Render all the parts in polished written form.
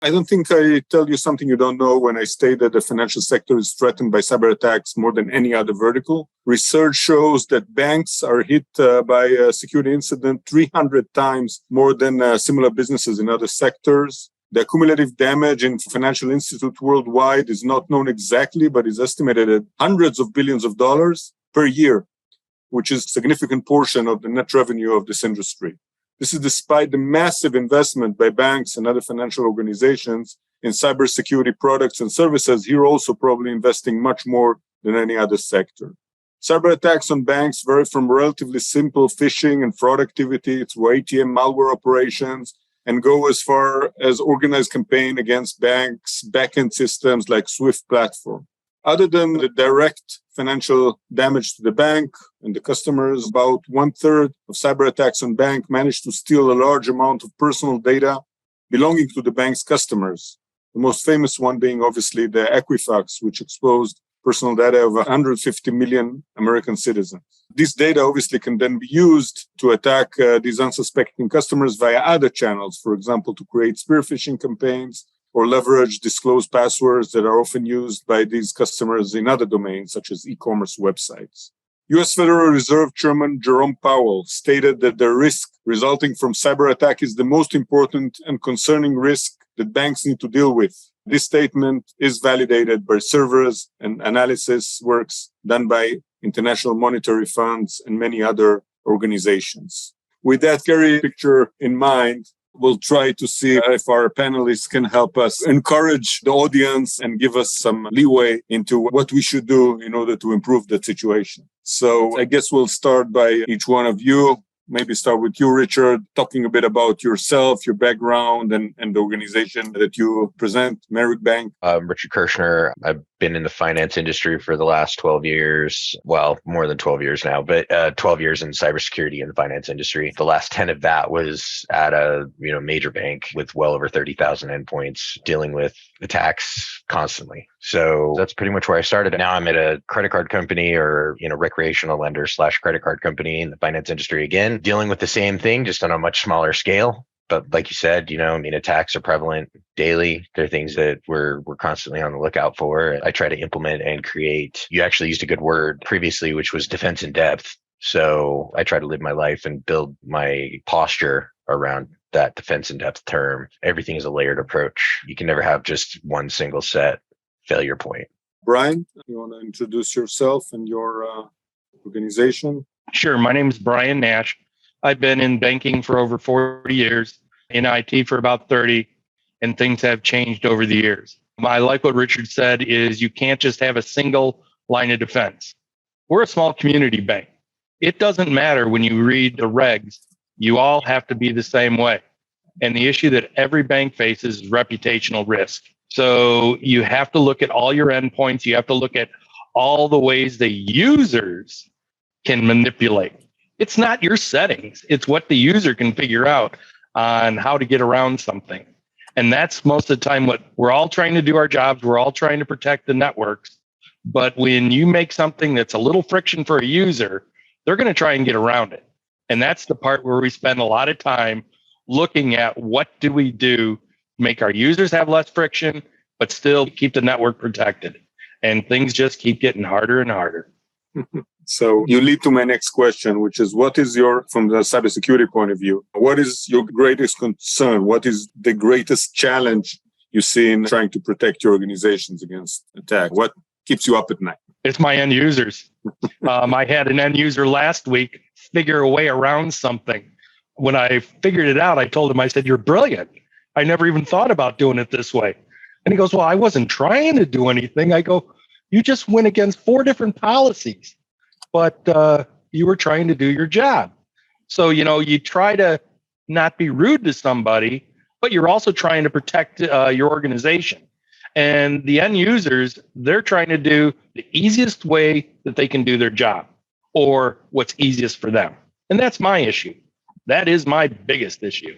I don't think I tell you something you don't know when I state that the financial sector is threatened by cyber attacks more than any other vertical. Research shows that banks are hit by a security incident 300 times more than similar businesses in other sectors. The cumulative damage in financial institutes worldwide is not known exactly, but is estimated at hundreds of billions of dollars per year, which is a significant portion of the net revenue of this industry. This is despite the massive investment by banks and other financial organizations in cybersecurity products and services, here also probably investing much more than any other sector. Cyber attacks on banks vary from relatively simple phishing and fraud activity to ATM malware operations and go as far as organized campaign against banks' backend systems like SWIFT platform. Other than the direct financial damage to the bank and the customers, about 1/3 of cyber attacks on bank managed to steal a large amount of personal data belonging to the bank's customers. The most famous one being obviously the Equifax, which exposed personal data of 150 million American citizens. This data obviously can then be used to attack these unsuspecting customers via other channels, for example, to create spear phishing campaigns or leverage disclosed passwords that are often used by these customers in other domains, such as e-commerce websites. U.S. Federal Reserve Chairman Jerome Powell stated that the risk resulting from cyber attack is the most important and concerning risk that banks need to deal with. This statement is validated by servers and analysis works done by international monetary funds and many other organizations. With that scary picture in mind, we'll try to see if our panelists can help us encourage the audience and give us some leeway into what we should do in order to improve that situation. So I guess we'll start by each one of you. Maybe start with you, Richard, talking a bit about yourself, your background, and the organization that you present, Merrick Bank. I'm Richard Kirschner. I've been in the finance industry for the last 12 years. Well, more than 12 years now, but 12 years in cybersecurity in the finance industry. The last 10 of that was at a major bank with well over 30,000 endpoints, dealing with attacks constantly. So that's pretty much where I started. Now I'm at a credit card company or, recreational lender / credit card company in the finance industry again, dealing with the same thing, just on a much smaller scale. But like you said, attacks are prevalent daily. They're things that we're constantly on the lookout for. I try to implement and create. You actually used a good word previously, which was defense in depth. So I try to live my life and build my posture around that defense in depth term. Everything is a layered approach. You can never have just one single set failure point. Brian, you want to introduce yourself and your organization? Sure. My name is Brian Nash. I've been in banking for over 40 years, in IT for about 30, and things have changed over the years. I like what Richard said is you can't just have a single line of defense. We're a small community bank. It doesn't matter when you read the regs, you all have to be the same way. And the issue that every bank faces is reputational risk. So you have to look at all your endpoints. You have to look at all the ways the users can manipulate. It's not your settings. It's what the user can figure out on how to get around something. And that's most of the time what we're all trying to do our jobs. We're all trying to protect the networks. But when you make something that's a little friction for a user, they're going to try and get around it. And that's the part where we spend a lot of time looking at what do we do to make our users have less friction, but still keep the network protected. And things just keep getting harder and harder. So you lead to my next question, which is from the cybersecurity point of view, what is your greatest concern? What is the greatest challenge you see in trying to protect your organizations against attack? What keeps you up at night? It's my end users. I had an end user last week figure a way around something. When I figured it out, I told him, I said, "You're brilliant. I never even thought about doing it this way." And he goes, "Well, I wasn't trying to do anything." I go, "You just went against 4 different policies, but you were trying to do your job." So, you try to not be rude to somebody, but you're also trying to protect your organization. And the end users, they're trying to do the easiest way that they can do their job or what's easiest for them. And that's my issue. That is my biggest issue.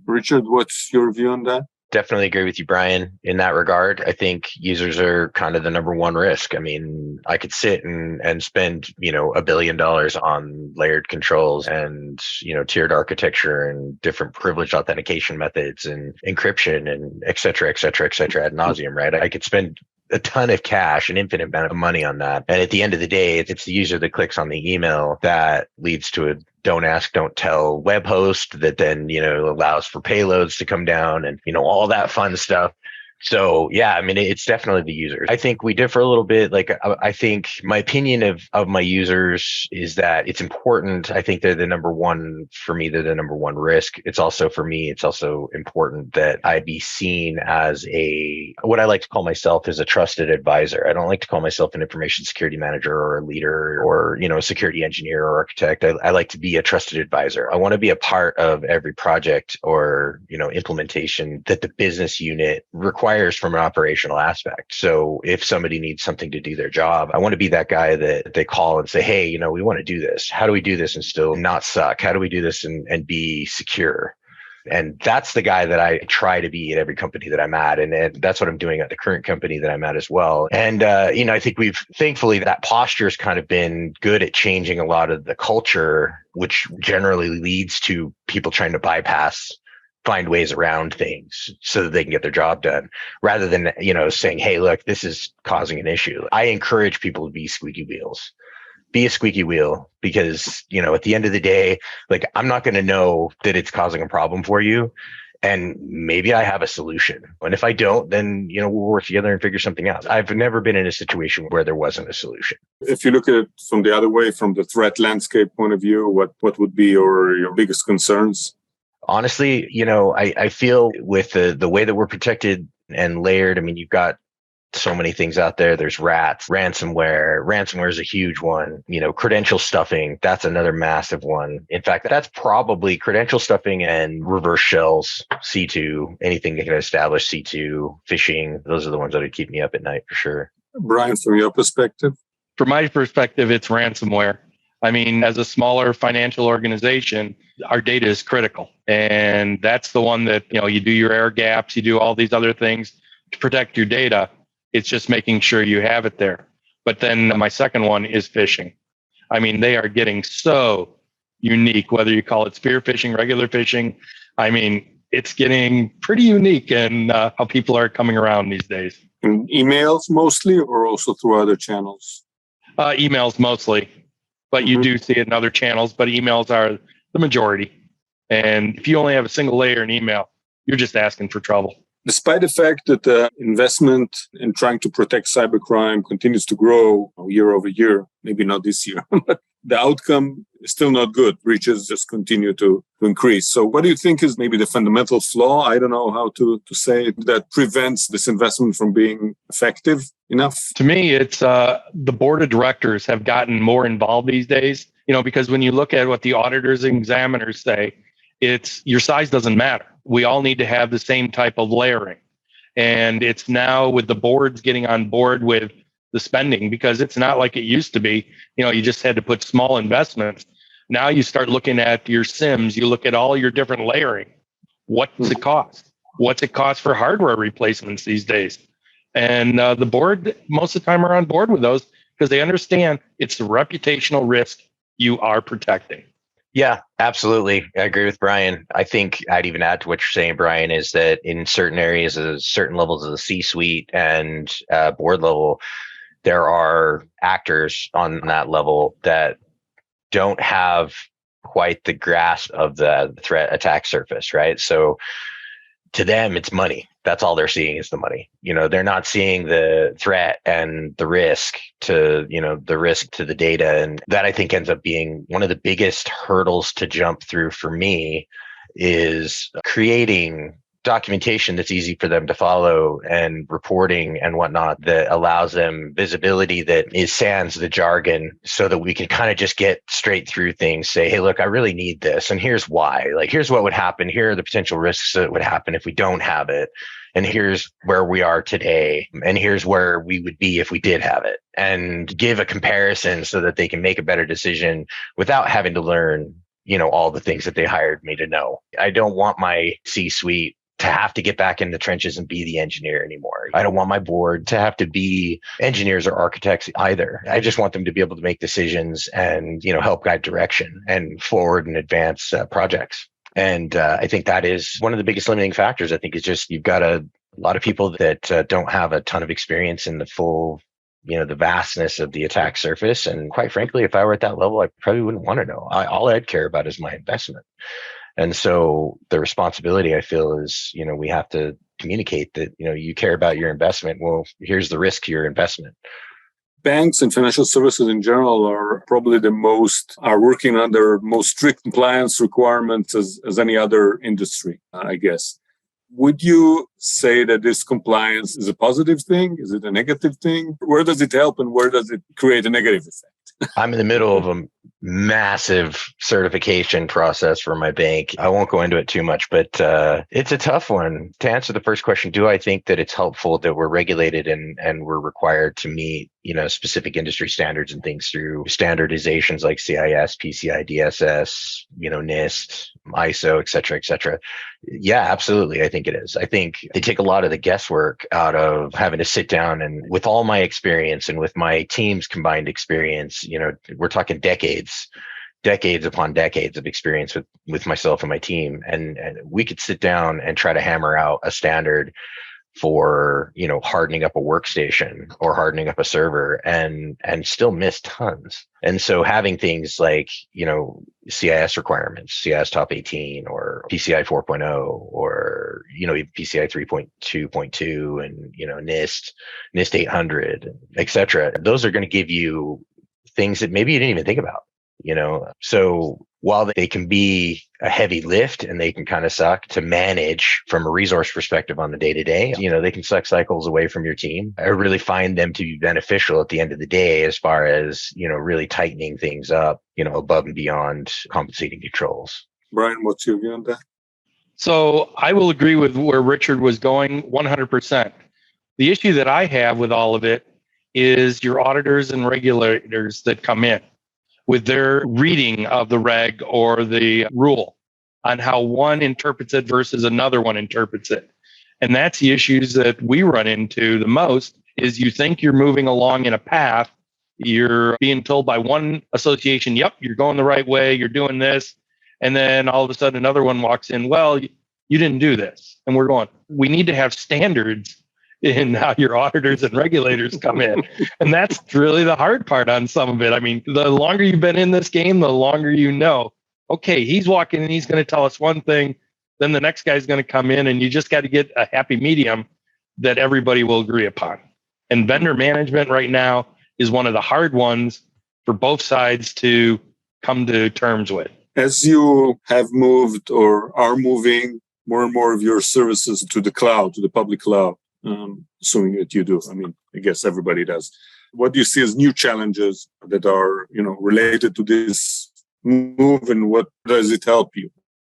Richard, what's your view on that? definitely agree with you, Brian, in that regard. I think users are kind of the number one risk. I mean, I could sit and spend, $1 billion on layered controls and, tiered architecture and different privileged authentication methods and encryption and et cetera, ad nauseum, right? I could spend a ton of cash, an infinite amount of money on that. And at the end of the day, it's the user that clicks on the email that leads to a don't ask, don't tell web host that then, allows for payloads to come down and, all that fun stuff. So yeah, I mean, it's definitely the users. I think we differ a little bit. Like, I think my opinion of my users is that it's important. I think they're the number one for me. They're the number one risk. It's also for me, it's also important that I be seen as what I like to call myself is a trusted advisor. I don't like to call myself an information security manager or a leader or, a security engineer or architect. I like to be a trusted advisor. I want to be a part of every project or, implementation that the business unit requires from an operational aspect. So if somebody needs something to do their job, I want to be that guy that they call and say, hey, we want to do this. How do we do this and still not suck? How do we do this and be secure? And that's the guy that I try to be at every company that I'm at. And that's what I'm doing at the current company that I'm at as well. And, I think thankfully, that posture has kind of been good at changing a lot of the culture, which generally leads to people trying to find ways around things so that they can get their job done rather than, saying, hey, look, this is causing an issue. I encourage people to be squeaky wheels. Be a squeaky wheel because, at the end of the day, like I'm not going to know that it's causing a problem for you. And maybe I have a solution. And if I don't, then, we'll work together and figure something out. I've never been in a situation where there wasn't a solution. If you look at it from the other way, from the threat landscape point of view, what would be your biggest concerns? Honestly, I feel with the way that we're protected and layered, I mean, you've got so many things out there. There's rats, ransomware. Ransomware is a huge one. Credential stuffing, that's another massive one. In fact, that's probably credential stuffing and reverse shells, C2, anything that can establish C2, phishing. Those are the ones that would keep me up at night for sure. Brian, from your perspective? From my perspective, it's ransomware. I mean, as a smaller financial organization, our data is critical. And that's the one that, you do your air gaps, you do all these other things to protect your data. It's just making sure you have it there. But then my second one is phishing. I mean, they are getting so unique, whether you call it spear phishing, regular phishing. I mean, it's getting pretty unique in how people are coming around these days. In emails mostly or also through other channels? Emails mostly. But you do see it in other channels, but emails are the majority. And if you only have a single layer in email, you're just asking for trouble. Despite the fact that the investment in trying to protect cybercrime continues to grow year over year, maybe not this year, but the outcome is still not good. Breaches just continue to increase. So what do you think is maybe the fundamental flaw? I don't know how to say it, that prevents this investment from being effective enough? To me, it's the board of directors have gotten more involved these days, because when you look at what the auditors and examiners say, it's your size doesn't matter. We all need to have the same type of layering. And it's now with the boards getting on board with the spending, because it's not like it used to be, you just had to put small investments. Now you start looking at your SIMs, you look at all your different layering. What's it cost? What's it cost for hardware replacements these days? And the board, most of the time, are on board with those because they understand it's the reputational risk you are protecting. Yeah, absolutely. I agree with Brian. I think I'd even add to what you're saying, Brian, is that in certain areas, certain levels of the C-suite and board level, there are actors on that level that don't have quite the grasp of the threat attack surface, right? So to them, it's money. That's all they're seeing is the money. They're not seeing the threat and the risk to, the risk to the data. And that I think ends up being one of the biggest hurdles to jump through for me is creating documentation that's easy for them to follow and reporting and whatnot that allows them visibility that is sans the jargon so that we can kind of just get straight through things, say, hey, look, I really need this. And here's why. Like, here's what would happen. Here are the potential risks that would happen if we don't have it. And here's where we are today. And here's where we would be if we did have it. And give a comparison so that they can make a better decision without having to learn, all the things that they hired me to know. I don't want my C-suite to have to get back in the trenches and be the engineer anymore. I don't want my board to have to be engineers or architects either. I just want them to be able to make decisions and, help guide direction and forward and advance projects. And I think that is one of the biggest limiting factors. I think it's just you've got a lot of people that don't have a ton of experience in the full, the vastness of the attack surface. And quite frankly, if I were at that level, I probably wouldn't want to know. All I'd care about is my investment. And so the responsibility I feel is, we have to communicate that, you care about your investment. Well, here's the risk to your investment. Banks and financial services in general are probably are working under most strict compliance requirements as any other industry, I guess. Would you say that this compliance is a positive thing? Is it a negative thing? Where does it help and where does it create a negative effect? I'm in the middle of a massive certification process for my bank. I won't go into it too much, but it's a tough one. To answer the first question, do I think that it's helpful that we're regulated and we're required to meet, specific industry standards and things through standardizations like CIS, PCI DSS, NIST, ISO, et cetera, et cetera? Yeah, absolutely. I think it is. I think they take a lot of the guesswork out of having to sit down and with all my experience and with my team's combined experience, we're talking decades upon decades of experience with myself and my team. And we could sit down and try to hammer out a standard for, hardening up a workstation or hardening up a server and still miss tons. And so having things like, CIS requirements, CIS top 18 or PCI 4.0 or, even PCI 3.2.2 and, NIST 800, et cetera. Those are going to give you things that maybe you didn't even think about, So while they can be a heavy lift and they can kind of suck to manage from a resource perspective on the day to day, they can suck cycles away from your team. I really find them to be beneficial at the end of the day as far as, really tightening things up, above and beyond compensating controls. Brian, what's your view on that? So I will agree with where Richard was going 100%. The issue that I have with all of it is your auditors and regulators that come in with their reading of the reg or the rule on how one interprets it versus another one interprets it. And that's the issues that we run into the most is you think you're moving along in a path. You're being told by one association, yep, you're going the right way, you're doing this. And then all of a sudden another one walks in, well, you didn't do this. And we're going, we need to have standards in how your auditors and regulators come in. And that's really the hard part on some of it. I mean, the longer you've been in this game, the longer okay, he's walking and he's going to tell us one thing, then the next guy's going to come in and you just got to get a happy medium that everybody will agree upon. And vendor management right now is one of the hard ones for both sides to come to terms with. As you have moved or are moving more and more of your services to the cloud, to the public cloud, assuming that you do. I mean, I guess everybody does. What do you see as new challenges that are, related to this move, and what does it help you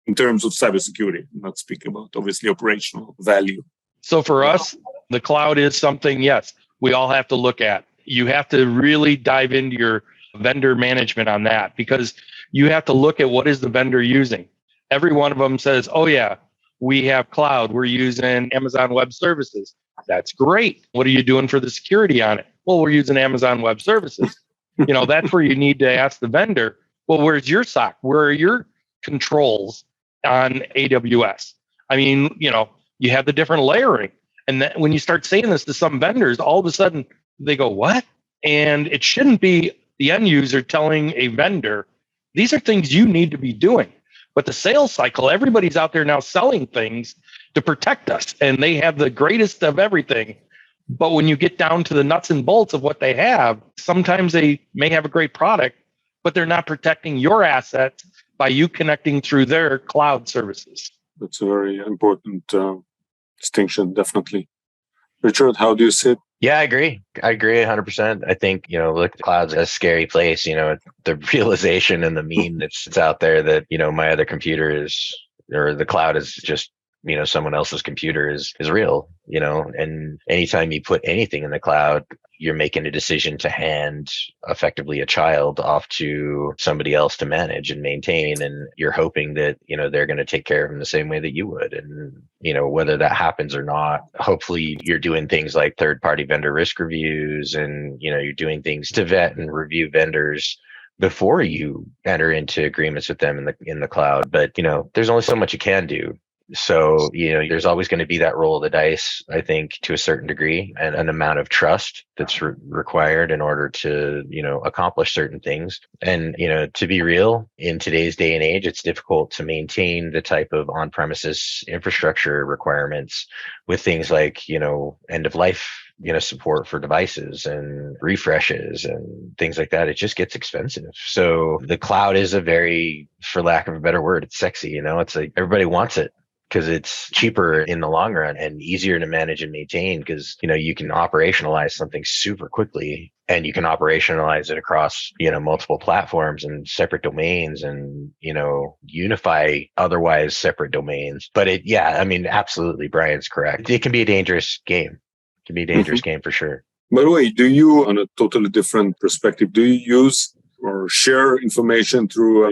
in terms of cybersecurity? I'm not speaking about, obviously, operational value. So for us, the cloud is something, yes, we all have to look at. You have to really dive into your vendor management on that because you have to look at what is the vendor using. Every one of them says, oh, yeah, we have cloud. We're using Amazon Web Services. That's great. What are you doing for the security on it? Well, we're using Amazon Web Services. That's where you need to ask the vendor, well, where's your SOC? Where are your controls on AWS? I mean, you have the different layering. And then when you start saying this to some vendors, all of a sudden they go, what? And it shouldn't be the end user telling a vendor, these are things you need to be doing. But the sales cycle, everybody's out there now selling things to protect us, and they have the greatest of everything. But when you get down to the nuts and bolts of what they have, sometimes they may have a great product, but they're not protecting your assets by you connecting through their cloud services. That's a very important distinction, definitely. Richard, how do you see it? Yeah, I agree 100%. I think, look, the cloud's a scary place, the realization and the meme that's out there that, my other computer or the cloud is just someone else's computer is real, and anytime you put anything in the cloud, you're making a decision to hand effectively a child off to somebody else to manage and maintain. And you're hoping that, they're going to take care of them the same way that you would. And, whether that happens or not, hopefully you're doing things like third-party vendor risk reviews, and, you're doing things to vet and review vendors before you enter into agreements with them in the cloud. But, there's only so much you can do. So, there's always going to be that roll of the dice, I think, to a certain degree, and an amount of trust that's required in order to, accomplish certain things. And, to be real, in today's day and age, it's difficult to maintain the type of on-premises infrastructure requirements with things like, end of life, support for devices and refreshes and things like that. It just gets expensive. So the cloud is a very, for lack of a better word, it's sexy, it's like everybody wants it, because it's cheaper in the long run and easier to manage and maintain, because, you can operationalize something super quickly, and you can operationalize it across, multiple platforms and separate domains, and, unify otherwise separate domains. But absolutely, Brian's correct. It can be a dangerous game. It can be a dangerous game for sure. By the way, do you, on a totally different perspective, do you use or share information through,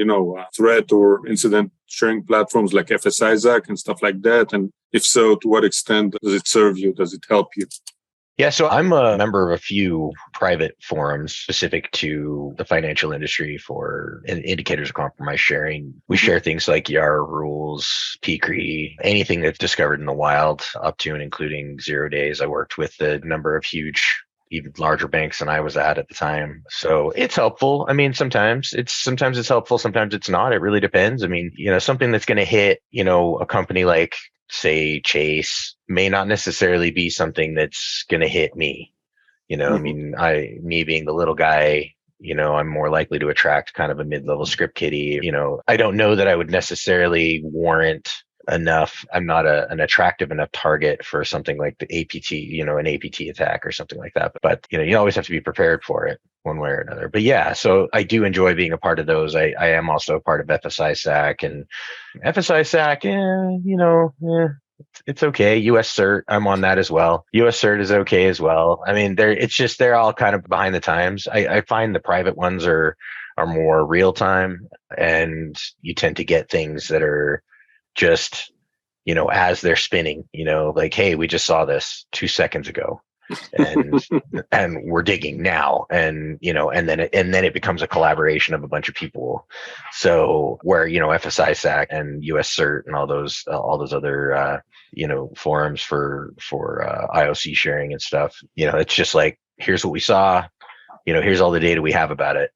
threat or incident sharing platforms like FS-ISAC and stuff like that? And if so, to what extent does it serve you? Does it help you? Yeah, so I'm a member of a few private forums specific to the financial industry for indicators of compromise sharing. We share things like YAR rules, PCRI, anything that's discovered in the wild, up to and including 0 days. I worked with a number of huge, even larger banks than I was at the time. So it's helpful. Sometimes it's helpful, sometimes it's not. It really depends. Something that's going to hit, a company like, say, Chase may not necessarily be something that's going to hit me. Me being the little guy, I'm more likely to attract kind of a mid-level script kiddie. I don't know that I would necessarily warrant enough. I'm not an attractive enough target for something like the APT, an APT attack or something like that. But, you always have to be prepared for it one way or another. But yeah, so I do enjoy being a part of those. I am also a part of FS-ISAC, and FS-ISAC, it's okay. US CERT, I'm on that as well. US CERT is okay as well. They're all kind of behind the times. I find the private ones are more real time, and you tend to get things that are just, as they're spinning, like, hey, we just saw this 2 seconds ago, and and we're digging now, and and then it becomes a collaboration of a bunch of people. So where FS-ISAC and US CERT and all those other forums for IOC sharing and stuff, it's just like, here's what we saw, here's all the data we have about it,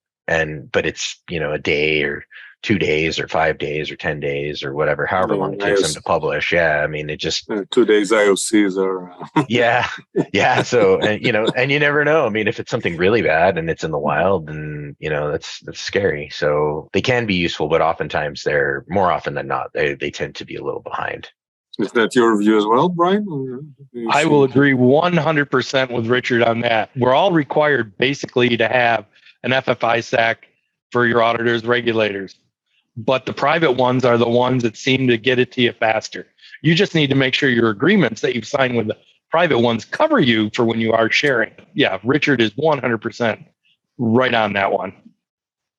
but it's a day or 2 days or 5 days or 10 days or whatever, however long it takes them to publish. Yeah. It just 2 days IOCs are. Yeah. Yeah. So, and you never know. If it's something really bad and it's in the wild, then, that's scary. So they can be useful, but oftentimes more often than not, they tend to be a little behind. Is that your view as well, Brian? I will agree 100% with Richard on that. We're all required basically to have an FF-ISAC for your auditors, regulators. But the private ones are the ones that seem to get it to you faster. You just need to make sure your agreements that you've signed with the private ones cover you for when you are sharing. Yeah, Richard is 100% right on that one.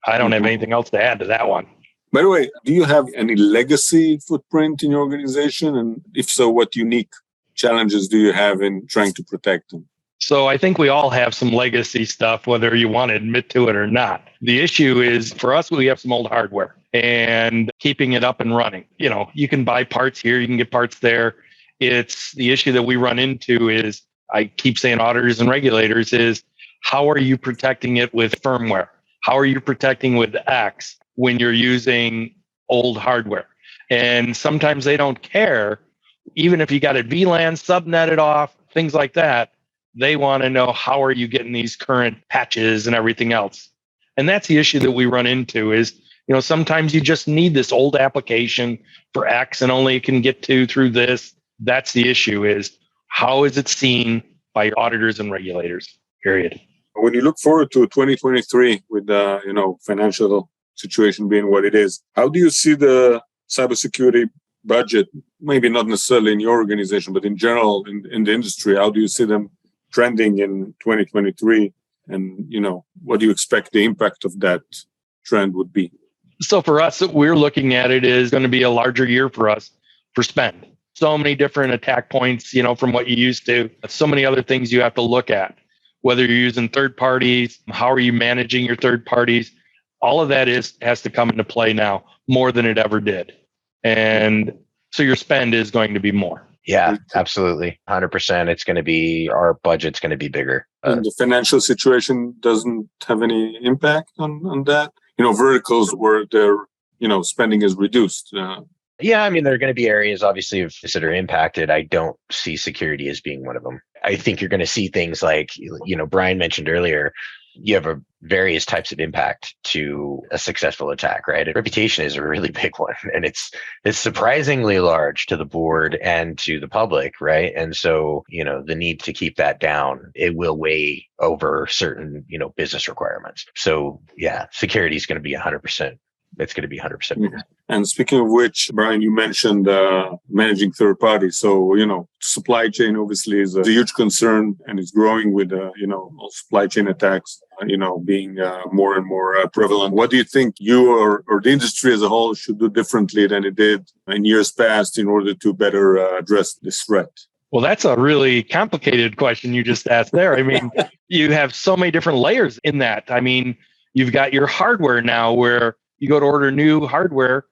I don't have anything else to add to that one. By the way, do you have any legacy footprint in your organization? And if so, what unique challenges do you have in trying to protect them? So I think we all have some legacy stuff, whether you want to admit to it or not. The issue is, for us, we have some old hardware and keeping it up and running. You can buy parts here, you can get parts there. It's the issue that we run into is, I keep saying auditors and regulators, is how are you protecting it with firmware? How are you protecting with X when you're using old hardware? And sometimes they don't care. Even if you got it VLAN subnetted off, things like that, they want to know how are you getting these current patches and everything else. And that's the issue that we run into is, sometimes you just need this old application for X and only it can get to through this. That's the issue, is how is it seen by your auditors and regulators, period. When you look forward to 2023 with the, financial situation being what it is, how do you see the cybersecurity budget, maybe not necessarily in your organization, but in general in the industry? How do you see them trending in 2023? And, what do you expect the impact of that trend would be? So for us, we're looking at it as going to be a larger year for us for spend. So many different attack points, from what you used to. So many other things you have to look at, whether you're using third parties, how are you managing your third parties? All of that has to come into play now more than it ever did. And so your spend is going to be more. Yeah, absolutely. 100%. It's going to be, our budget's going to be bigger. And the financial situation doesn't have any impact on that? Verticals where their, spending is reduced. Yeah, I mean, there are going to be areas, obviously, that are impacted. I don't see security as being one of them. I think you're going to see things like, Brian mentioned earlier, you have various types of impact to a successful attack, right? And reputation is a really big one, and it's surprisingly large to the board and to the public, right? And so, the need to keep that down, it will weigh over certain, business requirements. So yeah, security is going to be 100%. It's going to be 100% bigger. And speaking of which, Brian, you mentioned managing third parties. So, supply chain obviously is a huge concern, and it's growing with, supply chain attacks, being more and more prevalent. What do you think you or the industry as a whole should do differently than it did in years past in order to better address this threat? Well, that's a really complicated question you just asked there. I mean, you have so many different layers in that. I mean, you've got your hardware now where you go to order new hardware,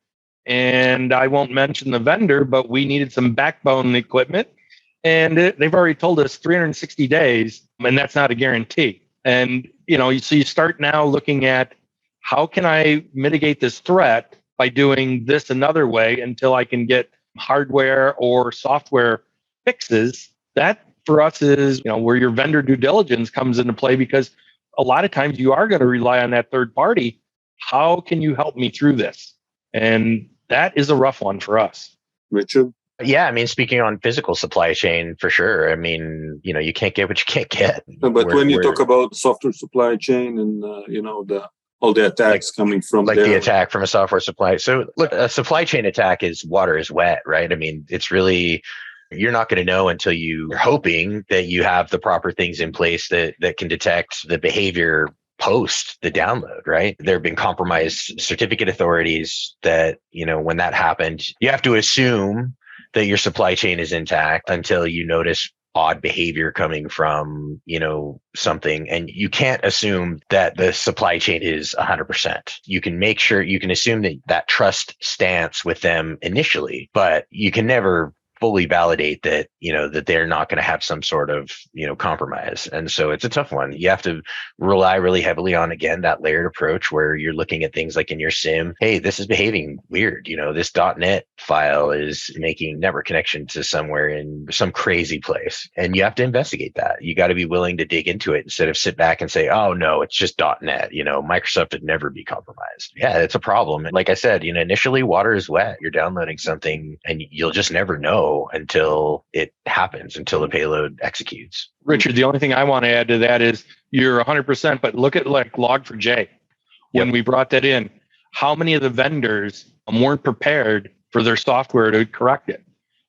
and I won't mention the vendor, but we needed some backbone equipment, and they've already told us 360 days, and that's not a guarantee. And, so you start now looking at how can I mitigate this threat by doing this another way until I can get hardware or software fixes. That for us is, where your vendor due diligence comes into play, because a lot of times you are going to rely on that third party. How can you help me through this? And that is a rough one for us. Richard? Yeah, I mean, speaking on physical supply chain, for sure. I mean, you can't get what you can't get. But when you talk about software supply chain and, all the attacks coming from like there. the attack from a software supply. So look, a supply chain attack is water is wet, right? I mean, it's really, you're not going to know until you're hoping that you have the proper things in place that can detect the behavior post the download, right? There have been compromised certificate authorities that, when that happened, you have to assume that your supply chain is intact until you notice odd behavior coming from, something. And you can't assume that the supply chain is 100%. You can make sure, you can assume that trust stance with them initially, but you can never fully validate that, that they're not going to have some sort of, compromise. And so it's a tough one. You have to rely really heavily on, again, that layered approach where you're looking at things like in your SIM, hey, this is behaving weird. This .NET file is making network connection to somewhere in some crazy place. And you have to investigate that. You got to be willing to dig into it instead of sit back and say, oh, no, it's just .NET. Microsoft would never be compromised. Yeah, it's a problem. And like I said, initially water is wet. You're downloading something and you'll just never know until it happens, until the payload executes. Richard, the only thing I want to add to that is you're 100%, but look at like Log4j. When we brought that in, how many of the vendors weren't prepared for their software to correct it?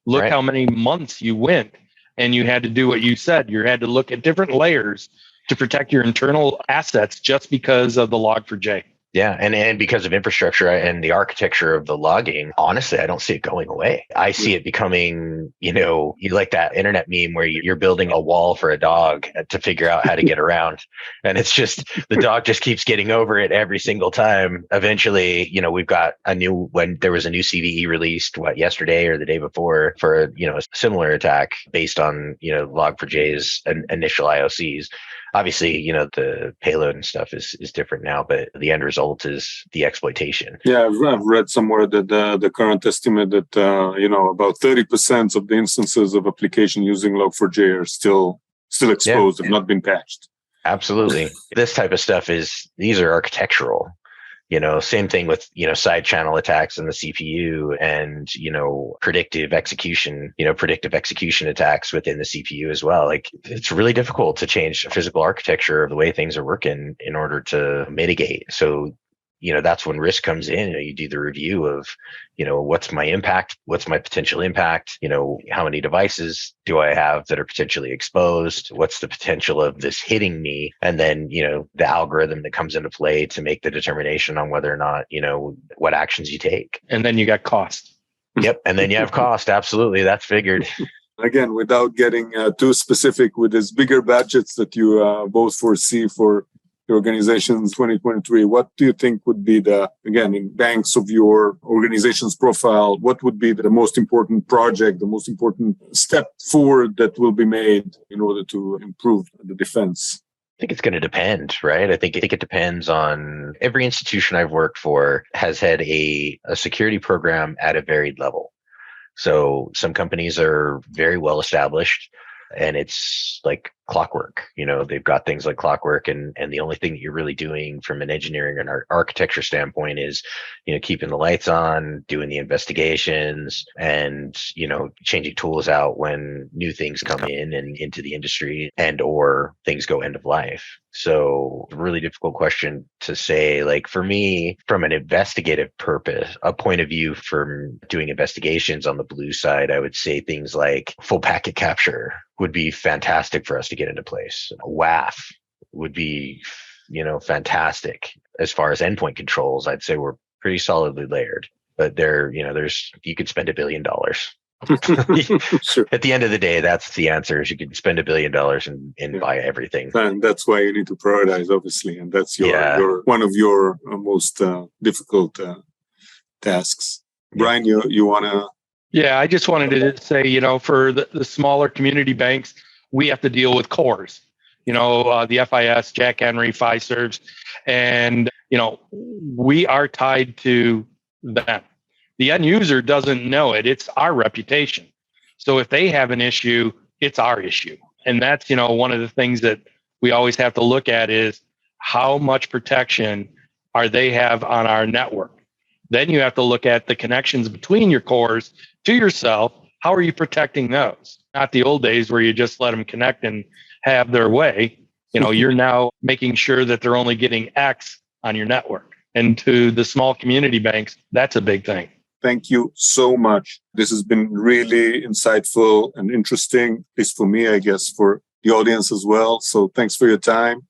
Look how many months you went and you had to do what you said. You had to look at different layers to protect your internal assets just because of the Log4j. Yeah. And because of infrastructure and the architecture of the logging, honestly, I don't see it going away. I see it becoming, you like that internet meme where you're building a wall for a dog to figure out how to get around. And it's just, the dog just keeps getting over it every single time. Eventually, we've got when there was a new CVE released, yesterday or the day before for, a similar attack based on, Log4j's initial IOCs. Obviously, the payload and stuff is different now, but the end result is the exploitation. Yeah, I've read somewhere that the current estimate that, about 30% of the instances of application using Log4j are still exposed, have not been patched. Absolutely. This type of stuff these are architectural. Same thing with, side channel attacks in the CPU and, predictive execution attacks within the CPU as well. Like, it's really difficult to change physical architecture of the way things are working in order to mitigate. So that's when risk comes in. You do the review of, what's my impact? What's my potential impact? How many devices do I have that are potentially exposed? What's the potential of this hitting me? And then, the algorithm that comes into play to make the determination on whether or not, what actions you take. And then you got cost. Yep. And then you have cost. Absolutely. That's figured. Again, without getting too specific, with these bigger budgets that you both foresee for your organization's 2023, what do you think would be again, in banks of your organization's profile, what would be the most important project, the most important step forward that will be made in order to improve the defense? I think it's going to depend, right? I think it depends on every institution I've worked for has had a security program at a varied level. So some companies are very well established and it's like clockwork. They've got things like clockwork and the only thing that you're really doing from an engineering and architecture standpoint is, keeping the lights on, doing the investigations and, changing tools out when new things come in and into the industry and or things go end of life. So a really difficult question to say, like for me, from an investigative purpose, a point of view from doing investigations on the blue side, I would say things like full packet capture would be fantastic for us to get into place. WAF would be, fantastic. As far as endpoint controls, I'd say we're pretty solidly layered, but you could spend $1 billion. Sure. At the end of the day, that's the answer is you can spend $1 billion and buy everything. And that's why you need to prioritize, obviously. And that's your one of your most difficult tasks. Brian, you want to? Yeah, I just wanted to say, for the smaller community banks, we have to deal with cores, the FIS, Jack Henry, Fiservs, and, we are tied to them. The end user doesn't know it. It's our reputation. So if they have an issue, it's our issue. And that's, one of the things that we always have to look at is how much protection are they have on our network. Then you have to look at the connections between your cores to yourself. How are you protecting those? Not the old days where you just let them connect and have their way. You're now making sure that they're only getting X on your network. And to the small community banks, that's a big thing. Thank you so much. This has been really insightful and interesting, at least for me, I guess, for the audience as well. So thanks for your time.